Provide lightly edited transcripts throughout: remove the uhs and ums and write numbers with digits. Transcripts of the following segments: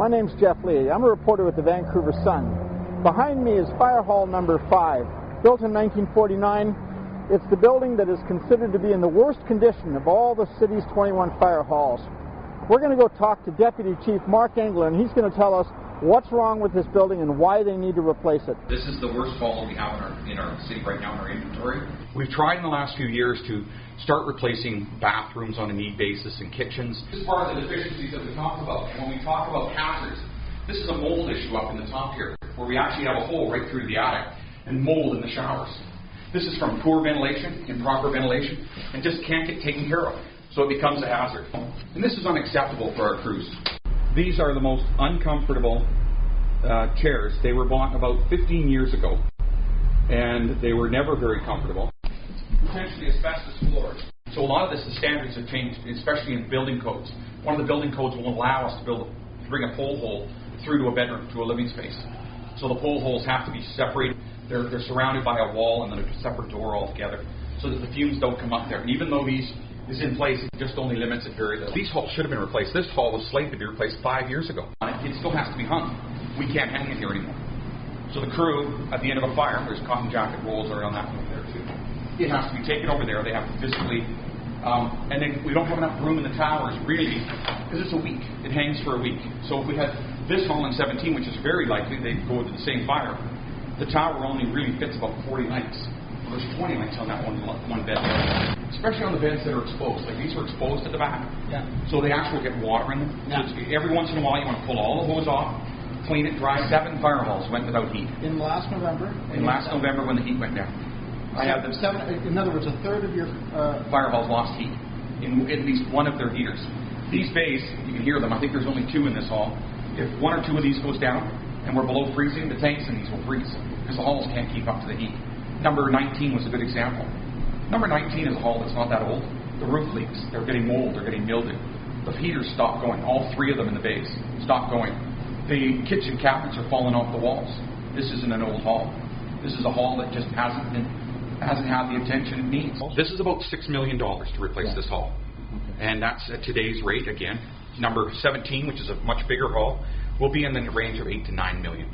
My name's Jeff Lee. I'm a reporter with the Vancouver Sun. Behind me is Firehall No. 5. Built in 1949, it's the building that is considered to be in the worst condition of all the city's 21 fire halls. We're going to go talk to Deputy Chief Mark Engler, and he's going to tell us what's wrong with this building and why they need to replace it. This is the worst hall we have in our city right now in our inventory. We've tried in the last few years to start replacing bathrooms on a need basis and kitchens. This is part of the deficiencies that we talked about. And when we talk about hazards, this is a mold issue up in the top here, where we actually have a hole right through the attic and mold in the showers. This is from poor ventilation, improper ventilation, and just can't get taken care of. So it becomes a hazard. And this is unacceptable for our crews. These are the most uncomfortable chairs. They were bought about 15 years ago, and they were never very comfortable. Potentially asbestos floors. So a lot of this, the standards have changed, especially in building codes. One of the building codes will allow us to bring a pole hole through to a bedroom, to a living space. So the pole holes have to be separated. They're surrounded by a wall and then a separate door altogether, so that the fumes don't come up there. And even though these is in place, it just only limits it very little. These halls should have been replaced. This hall was slated to be replaced 5 years ago. It still has to be hung. We can't hang it here anymore. So the crew, at the end of a fire, there's cotton jacket rolls around that one there too. It has to be taken over there. They have to physically, and then we don't have enough room in the towers really, because it's a week. It hangs for a week. So if we had this hall in 17, which is very likely they'd go to the same fire, the tower only really fits about 40 nights. There's 20 nights on that one bed, especially on the beds that are exposed. Like these are exposed at the back, so they actually get water in them. Yeah. So every once in a while, you want to pull all the hose off, clean it dry. 7 fire halls went without heat. In last November? In last November when the heat went down. I have them 7. In other words, a third of your fire halls lost heat in at least one of their heaters. These bays, you can hear them. I think there's only 2 in this hall. If 1 or 2 of these goes down and we're below freezing, the tanks in these will freeze because the halls can't keep up to the heat. Number 19 was a good example. Number 19 is a hall that's not that old. The roof leaks. They're getting mold. They're getting mildew. The heaters stopped going. All 3 of them in the bays stopped going. The kitchen cabinets are falling off the walls. This isn't an old hall. This is a hall that just hasn't had the attention it needs. This is about $6 million to replace this hall. And that's at today's rate again. Number 17, which is a much bigger hall, will be in the range of $8 to $9 million.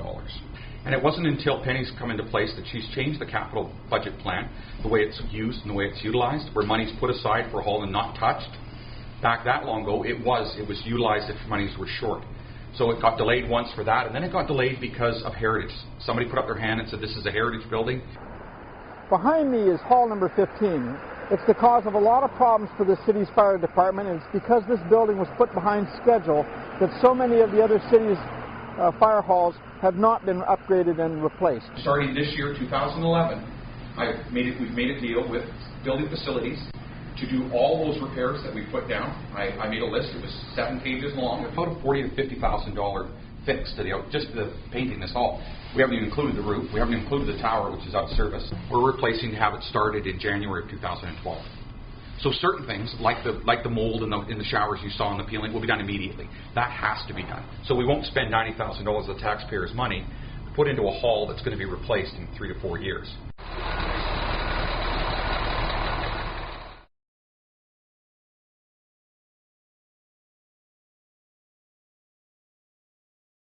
And it wasn't until Penny's come into place that she's changed the capital budget plan, the way it's used and the way it's utilized, where money's put aside for a hall and not touched. Back that long ago, it was utilized if monies were short. So it got delayed once for that, and then it got delayed because of heritage. Somebody put up their hand and said, this is a heritage building. Behind me is hall number 15. It's the cause of a lot of problems for the city's fire department, and it's because this building was put behind schedule that so many of the other cities' fire halls have not been upgraded and replaced. Starting this year, 2011, we've made a deal with building facilities to do all those repairs that we put down. I made a list. It was 7 pages long. About a $40,000 to $50,000 fix to just the painting this hall. We haven't even included the roof. We haven't included the tower, which is out of service. We're replacing to have it started in January of 2012. So certain things, like the mold in the showers you saw in the peeling, will be done immediately. That has to be done. So we won't spend $90,000 of the taxpayers' money to put into a hall that's going to be replaced in 3 to 4 years.